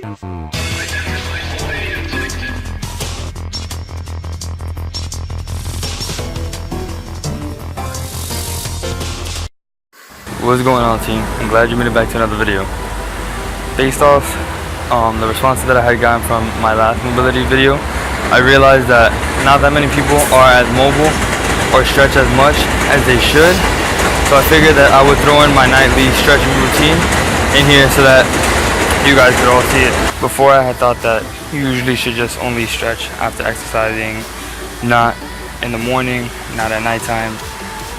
What's going on, team? I'm glad you made it back to another video. Based off the responses that I had gotten from my last mobility video, I realized that not that many people are as mobile or stretch as much as they should. So I figured that I would throw in my nightly stretching routine in here so that you guys could all see it. Before, I had thought that you usually should just only stretch after exercising, not in the morning, not at nighttime,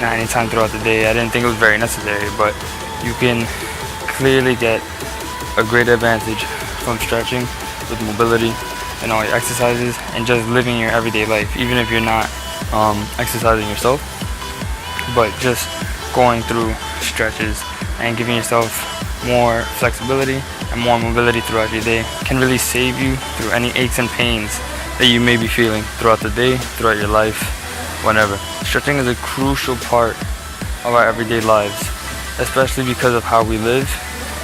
not anytime throughout the day. I didn't think it was very necessary, but you can clearly get a great advantage from stretching with mobility and all your exercises and just living your everyday life, even if you're not exercising yourself, but just going through stretches and giving yourself more flexibility and more mobility throughout your day can really save you through any aches and pains that you may be feeling throughout the day, throughout your life, whenever. Stretching is a crucial part of our everyday lives, especially because of how we live,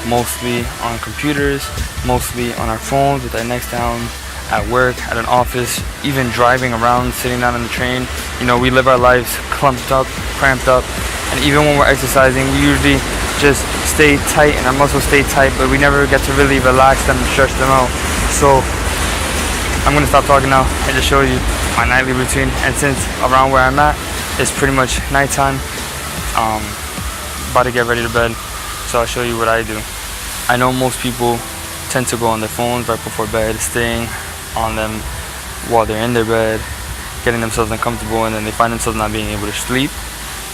mostly on computers, mostly on our phones with our necks down, at work, at an office, even driving around, sitting down on the train. You know, we live our lives clumped up, cramped up, and even when we're exercising, we usually just stay tight and our muscles stay tight, but we never get to really relax them and stretch them out. So I'm gonna stop talking now and just show you my nightly routine. And since around where I'm at, it's pretty much nighttime, about to get ready to bed, so I'll show you what I do. I know most people tend to go on their phones right before bed, staying on them while they're in their bed, getting themselves uncomfortable, and then they find themselves not being able to sleep.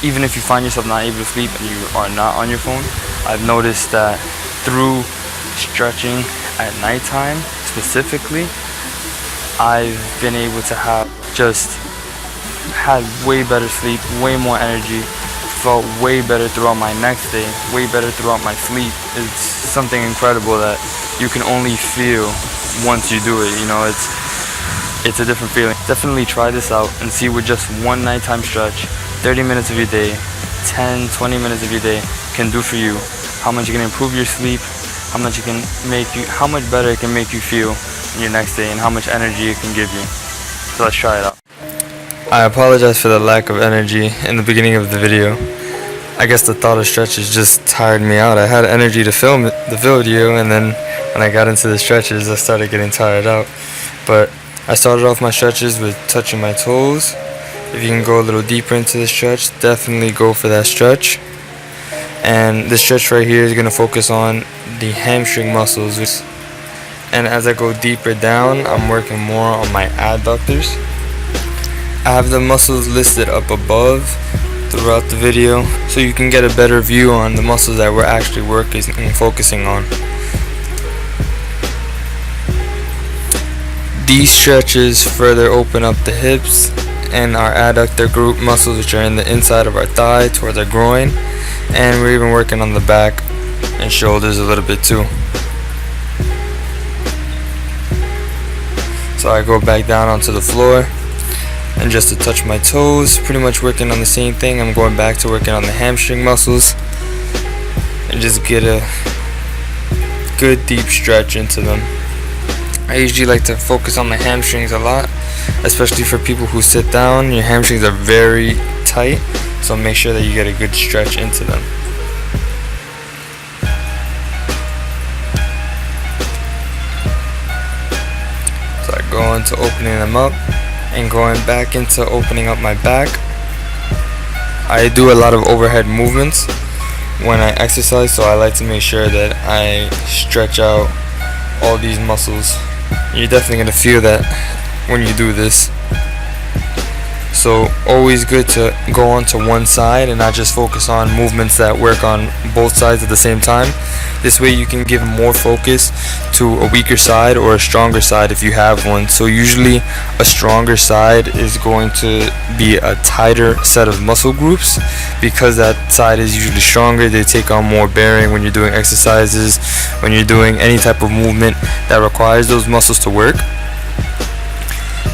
Even if you find yourself not able to sleep and you are not on your phone, I've noticed that through stretching at nighttime specifically, I've been able to have just had way better sleep, way more energy, felt way better throughout my next day, way better throughout my sleep. It's something incredible that you can only feel once you do it. You know, it's a different feeling. Definitely try this out and see what just one nighttime stretch, 30 minutes of your day, 10, 20 minutes of your day can do for you. How much it can improve your sleep, how much better it can make you feel in your next day, and how much energy it can give you. So let's try it out. I apologize for the lack of energy in the beginning of the video. I guess the thought of stretches just tired me out. I had energy to film the video, and then when I got into the stretches, I started getting tired out. But I started off my stretches with touching my toes. If you can go a little deeper into the stretch, definitely go for that stretch. And this stretch right here is going to focus on the hamstring muscles. And as I go deeper down, I'm working more on my adductors. I have the muscles listed up above throughout the video, so you can get a better view on the muscles that we're actually working and focusing on. These stretches further open up the hips and our adductor group muscles, which are in the inside of our thigh towards our groin, and we're even working on the back and shoulders a little bit too. So I go back down onto the floor and just to touch my toes, pretty much working on the same thing. I'm going back to working on the hamstring muscles and just get a good deep stretch into them. I usually like to focus on the hamstrings a lot, especially for people who sit down. Your hamstrings are very tight, so make sure that you get a good stretch into them. So I go into opening them up and going back into opening up my back. I do a lot of overhead movements when I exercise, so I like to make sure that I stretch out all these muscles. You're definitely going to feel that when you do this. So always good to go on to one side and not just focus on movements that work on both sides at the same time. This way you can give more focus to a weaker side or a stronger side if you have one. So usually a stronger side is going to be a tighter set of muscle groups, because that side is usually stronger. They take on more bearing when you're doing exercises, when you're doing any type of movement that requires those muscles to work.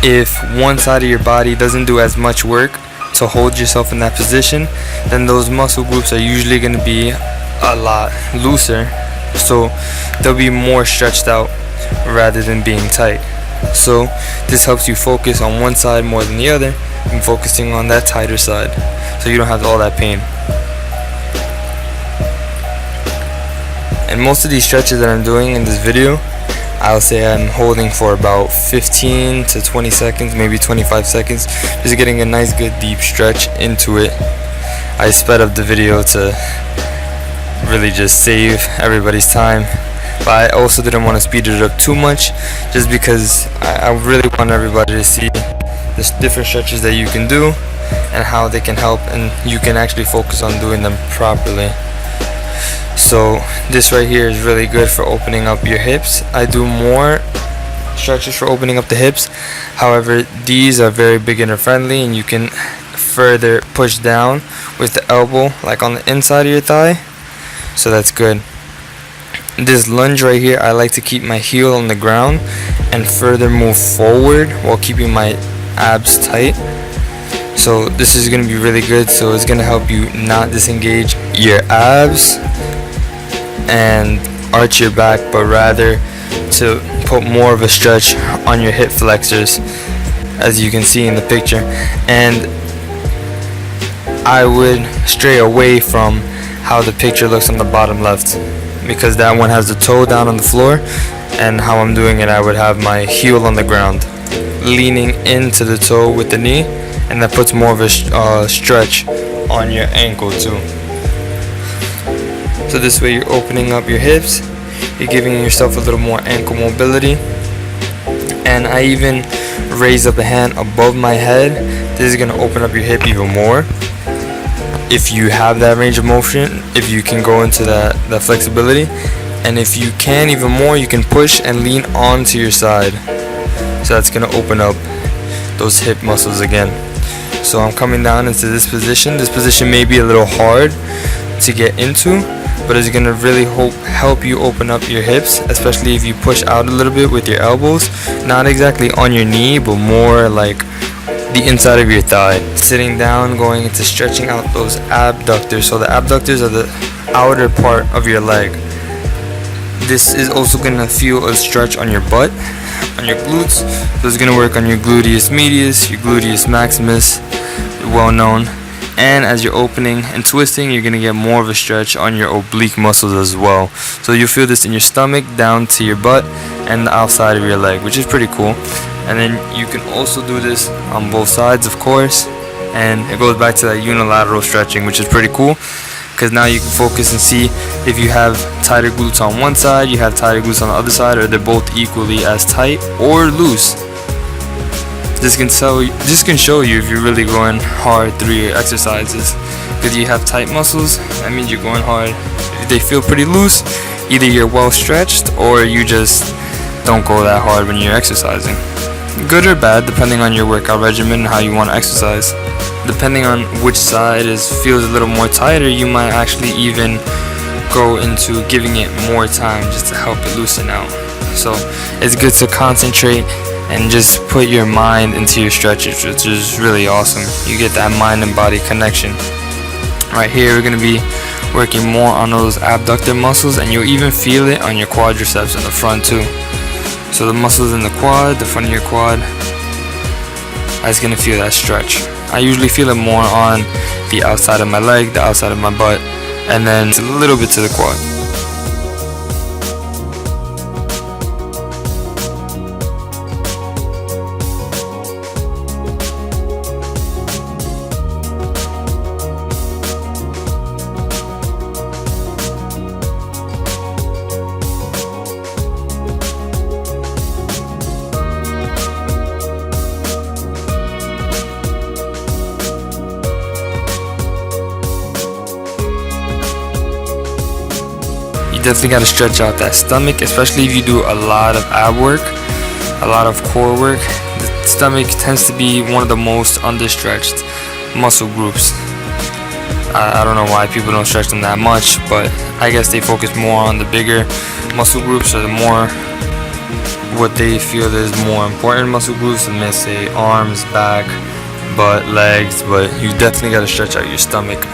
If one side of your body doesn't do as much work to hold yourself in that position, then those muscle groups are usually going to be a lot looser, so they'll be more stretched out. rather than being tight. So this helps you focus on one side more than the other and focusing on that tighter side, so you don't have all that pain. And most of these stretches that I'm doing in this video, I'll say I'm holding for about 15 to 20 seconds, maybe 25 seconds, just getting a nice good deep stretch into it. I sped up the video to really just save everybody's time, but I also didn't want to speed it up too much, just because I really want everybody to see the different stretches that you can do and how they can help, and you can actually focus on doing them properly. So this right here is really good for opening up your hips. I do more stretches for opening up the hips, however these are very beginner friendly, and you can further push down with the elbow like on the inside of your thigh, so that's good. This lunge right here, I like to keep my heel on the ground and further move forward while keeping my abs tight. So this is going to be really good, so it's going to help you not disengage your abs and arch your back, but rather to put more of a stretch on your hip flexors, as you can see in the picture. And I would stray away from how the picture looks on the bottom left, because that one has the toe down on the floor, and how I'm doing it, I would have my heel on the ground leaning into the toe with the knee, and that puts more of a stretch on your ankle too. So this way you're opening up your hips, you're giving yourself a little more ankle mobility. And I even raise up a hand above my head. This is going to open up your hip even more. If you have that range of motion, if you can go into that flexibility, and if you can even more, you can push and lean onto your side. So that's going to open up those hip muscles again. So I'm coming down into this position. This position may be a little hard to get into, but it's going to really help you open up your hips, especially if you push out a little bit with your elbows, not exactly on your knee, but more like the inside of your thigh. Sitting down, going into stretching out those abductors. So the abductors are the outer part of your leg. This is also going to feel a stretch on your butt, on your glutes. So it's going to work on your gluteus medius, your gluteus maximus, well known. And as you're opening and twisting, you're going to get more of a stretch on your oblique muscles as well. So you'll feel this in your stomach, down to your butt, and the outside of your leg, which is pretty cool. And then you can also do this on both sides, of course. And it goes back to that unilateral stretching, which is pretty cool, because now you can focus and see if you have tighter glutes on one side, you have tighter glutes on the other side, or they're both equally as tight or loose. This can show you if you're really going hard through your exercises. Because you have tight muscles, that means you're going hard. If they feel pretty loose, either you're well stretched or you just don't go that hard when you're exercising. Good or bad, depending on your workout regimen and how you want to exercise. Depending on which side feels a little more tighter, you might actually even go into giving it more time just to help it loosen out. So it's good to concentrate and just put your mind into your stretches, which is really awesome. You get that mind and body connection. Right here, we're going to be working more on those abductor muscles, and you'll even feel it on your quadriceps in the front too. So the muscles in the quad, the front of your quad, that's going to feel that stretch. I usually feel it more on the outside of my leg, the outside of my butt, and then a little bit to the quad. Definitely got to stretch out that stomach, especially if you do a lot of ab work, a lot of core work. The stomach tends to be one of the most understretched muscle groups. I don't know why people don't stretch them that much, but I guess they focus more on the bigger muscle groups, or the more what they feel is more important muscle groups, and let's say arms, back, butt, legs, but you definitely got to stretch out your stomach.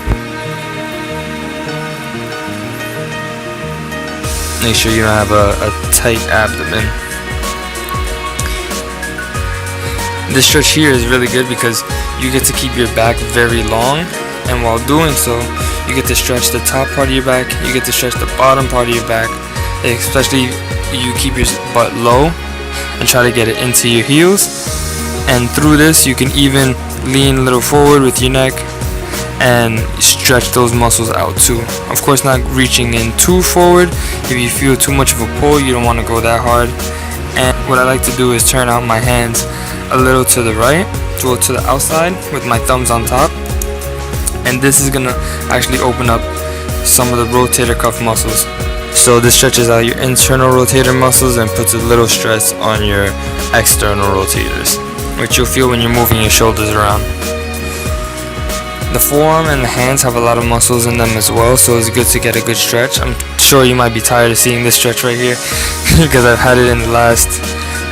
Make sure you don't have a tight abdomen. This stretch here is really good because you get to keep your back very long, and while doing so, you get to stretch the top part of your back, you get to stretch the bottom part of your back, especially you keep your butt low and try to get it into your heels. And through this, you can even lean a little forward with your neck and stretch those muscles out too. Of course, not reaching in too forward. If you feel too much of a pull, you don't want to go that hard. And what I like to do is turn out my hands a little to the right, go to the outside with my thumbs on top, and this is gonna actually open up some of the rotator cuff muscles. So this stretches out your internal rotator muscles and puts a little stress on your external rotators, which you'll feel when you're moving your shoulders around. The forearm and the hands have a lot of muscles in them as well, so it's good to get a good stretch. I'm sure you might be tired of seeing this stretch right here because I've had it in the last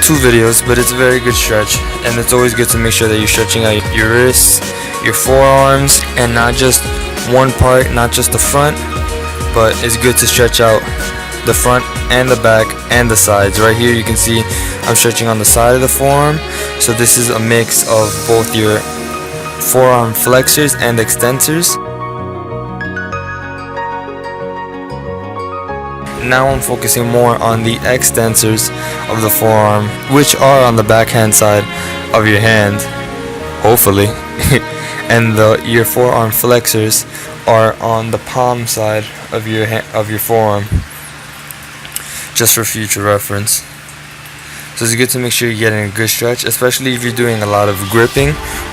2 videos, but it's a very good stretch, and it's always good to make sure that you're stretching out your wrists, your forearms, and not just one part, not just the front, but it's good to stretch out the front and the back and the sides. Right here you can see I'm stretching on the side of the forearm, so this is a mix of both your forearm flexors and extensors. Now I'm focusing more on the extensors of the forearm, which are on the backhand side of your hand, hopefully, and your forearm flexors are on the palm side of your forearm, just for future reference. So it's good to make sure you're getting a good stretch, especially if you're doing a lot of gripping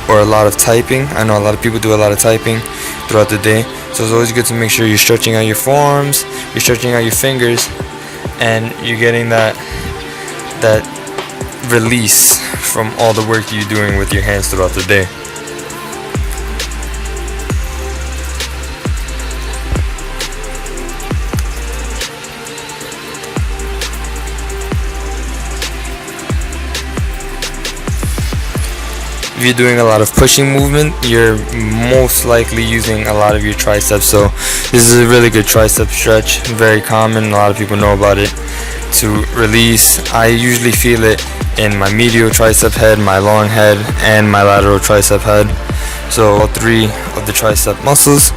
or a lot of typing. I know a lot of people do a lot of typing throughout the day, so it's always good to make sure you're stretching out your forearms, you're stretching out your fingers, and you're getting that release from all the work you're doing with your hands throughout the day. If you're doing a lot of pushing movement, you're most likely using a lot of your triceps, so this is a really good tricep stretch, very common, a lot of people know about it. To release, I usually feel it in my medial tricep head, my long head, and my lateral tricep head. So all 3 of the tricep muscles,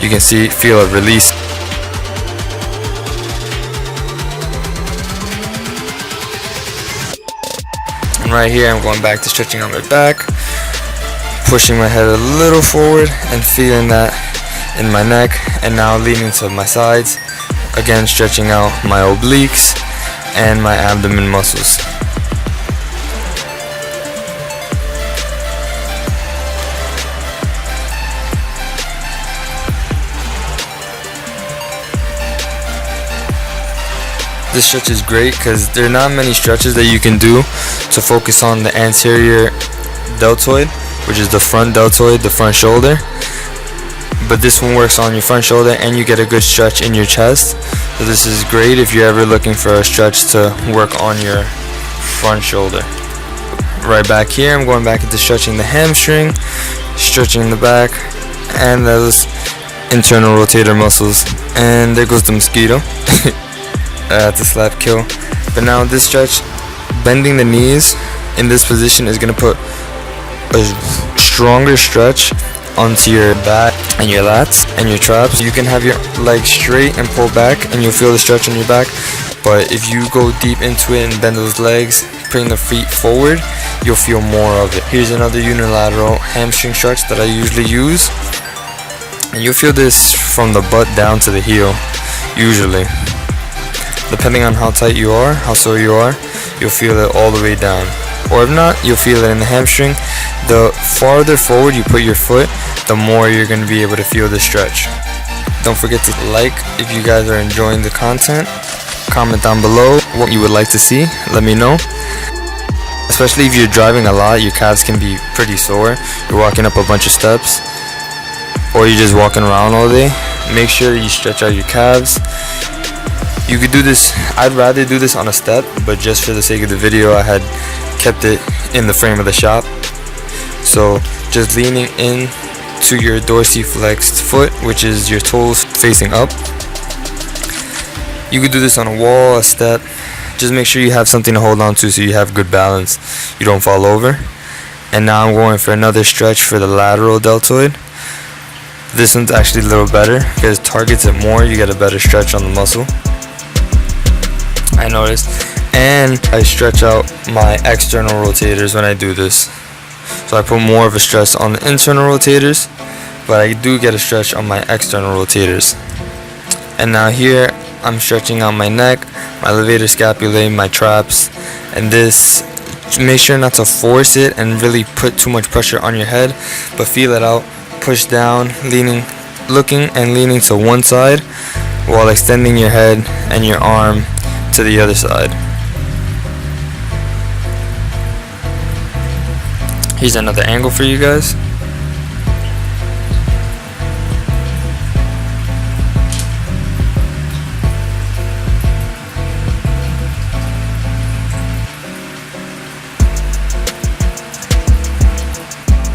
you can feel a release. And right here I'm going back to stretching on my back, pushing my head a little forward and feeling that in my neck, and now leaning to my sides, again stretching out my obliques and my abdomen muscles. This stretch is great because there are not many stretches that you can do to focus on the anterior deltoid, which is the front deltoid, the front shoulder. But this one works on your front shoulder and you get a good stretch in your chest. So this is great if you're ever looking for a stretch to work on your front shoulder. Right back here, I'm going back into stretching the hamstring, stretching the back, and those internal rotator muscles. And there goes the mosquito. That's a slap kill. But now this stretch, bending the knees in this position is going to put a stronger stretch onto your back and your lats and your traps. You can have your legs straight and pull back and you'll feel the stretch on your back, but if you go deep into it and bend those legs, bring the feet forward, you'll feel more of it. Here's another unilateral hamstring stretch that I usually use, and you'll feel this from the butt down to the heel usually. Depending on how tight you are, how sore you are, you'll feel it all the way down. Or if not, you'll feel it in the hamstring. The farther forward you put your foot, the more you're going to be able to feel the stretch. Don't forget to like if you guys are enjoying the content. Comment down below what you would like to see. Let me know. Especially if you're driving a lot, your calves can be pretty sore. You're walking up a bunch of steps, or you're just walking around all day. Make sure you stretch out your calves. You could do this, I'd rather do this on a step, but just for the sake of the video I had kept it in the frame of the shop. So just leaning in to your dorsiflexed foot, which is your toes facing up, You could do this on a wall, a step. Just make sure you have something to hold on to so you have good balance. You don't fall over. And now I'm going for another stretch for the lateral deltoid. This one's actually a little better because it targets it more. You get a better stretch on the muscle, I noticed. And I stretch out my external rotators when I do this. So I put more of a stress on the internal rotators, but I do get a stretch on my external rotators. And now here I'm stretching out my neck, my levator scapulae, my traps, and this. Make sure not to force it and really put too much pressure on your head, but feel it out. Push down, looking and leaning to one side while extending your head and your arm to the other side. Here's another angle for you guys.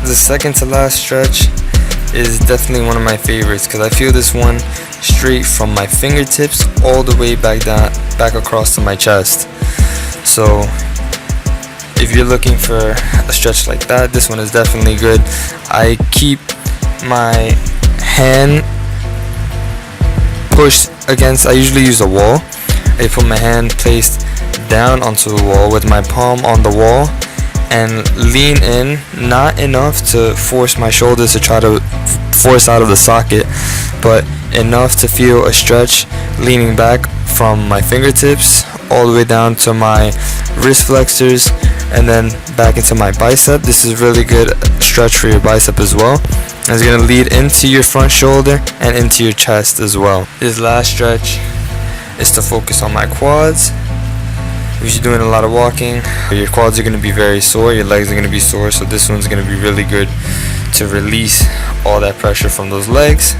The second to last stretch is definitely one of my favorites because I feel this one straight from my fingertips all the way back across to my chest. So if you're looking for a stretch like that, this one is definitely good. I keep my hand pushed against, I usually use a wall. I put my hand placed down onto the wall with my palm on the wall and lean in, not enough to force my shoulders to try to force out of the socket, but enough to feel a stretch leaning back from my fingertips all the way down to my wrist flexors and then back into my bicep. This is really good stretch for your bicep as well. And it's going to lead into your front shoulder and into your chest as well. This last stretch is to focus on my quads. If you're doing a lot of walking, your quads are going to be very sore, your legs are going to be sore, so this one's going to be really good to release all that pressure from those legs.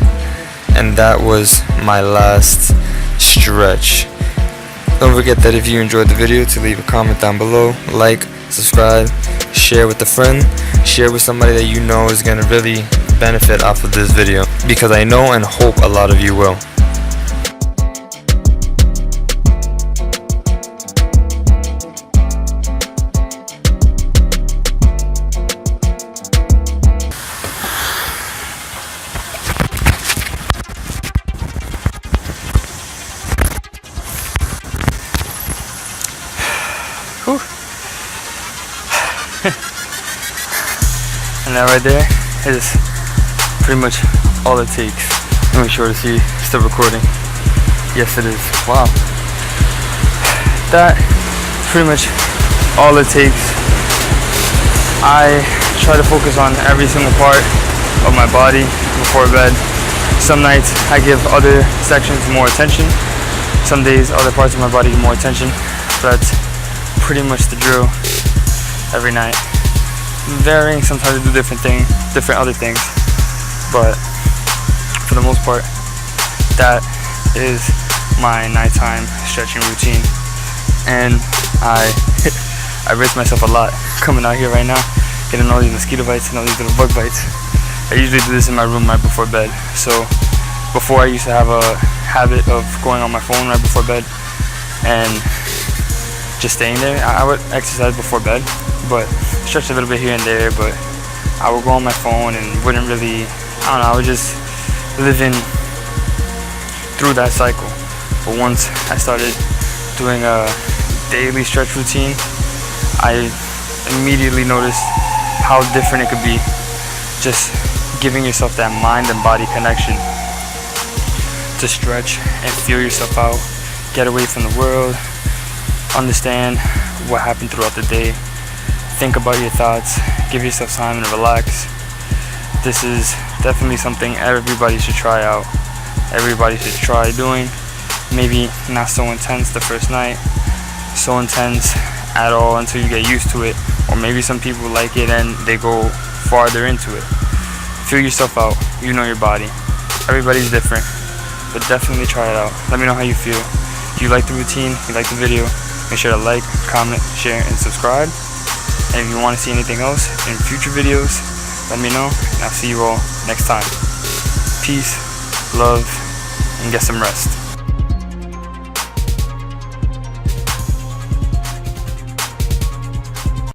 And that was my last stretch. Don't forget that if you enjoyed the video to leave a comment down below, like, subscribe, share with a friend, share with somebody that you know is going to really benefit off of this video, because I know and hope a lot of you will. And that right there is pretty much all it takes. Make sure to see, still recording. Yes, it is. Wow. That pretty much all it takes. I try to focus on every single part of my body before bed. Some nights I give other sections more attention. Some days other parts of my body get more attention. But that's pretty much the drill every night. Varying, sometimes I do different other things, but for the most part, that is my nighttime stretching routine. And I risk myself a lot coming out here right now, getting all these mosquito bites and all these little bug bites. I usually do this in my room right before bed. So before, I used to have a habit of going on my phone right before bed and just staying there. I would exercise before bed, but stretch a little bit here and there, but I would go on my phone and wouldn't really, I don't know, I was just living through that cycle. But once I started doing a daily stretch routine, I immediately noticed how different it could be just giving yourself that mind and body connection to stretch and feel yourself out, get away from the world, understand what happened throughout the day, think about your thoughts, give yourself time and relax. This is definitely something everybody should try out. Everybody should try doing. Maybe not so intense the first night, so intense at all until you get used to it, or maybe some people like it and they go farther into it. Feel yourself out. You know your body. Everybody's different, but definitely try it out. Let me know how you feel. If you like the routine, if you like the video, make sure to like, comment, share, and subscribe. And if you want to see anything else in future videos, let me know, and I'll see you all next time. Peace, love, and get some rest.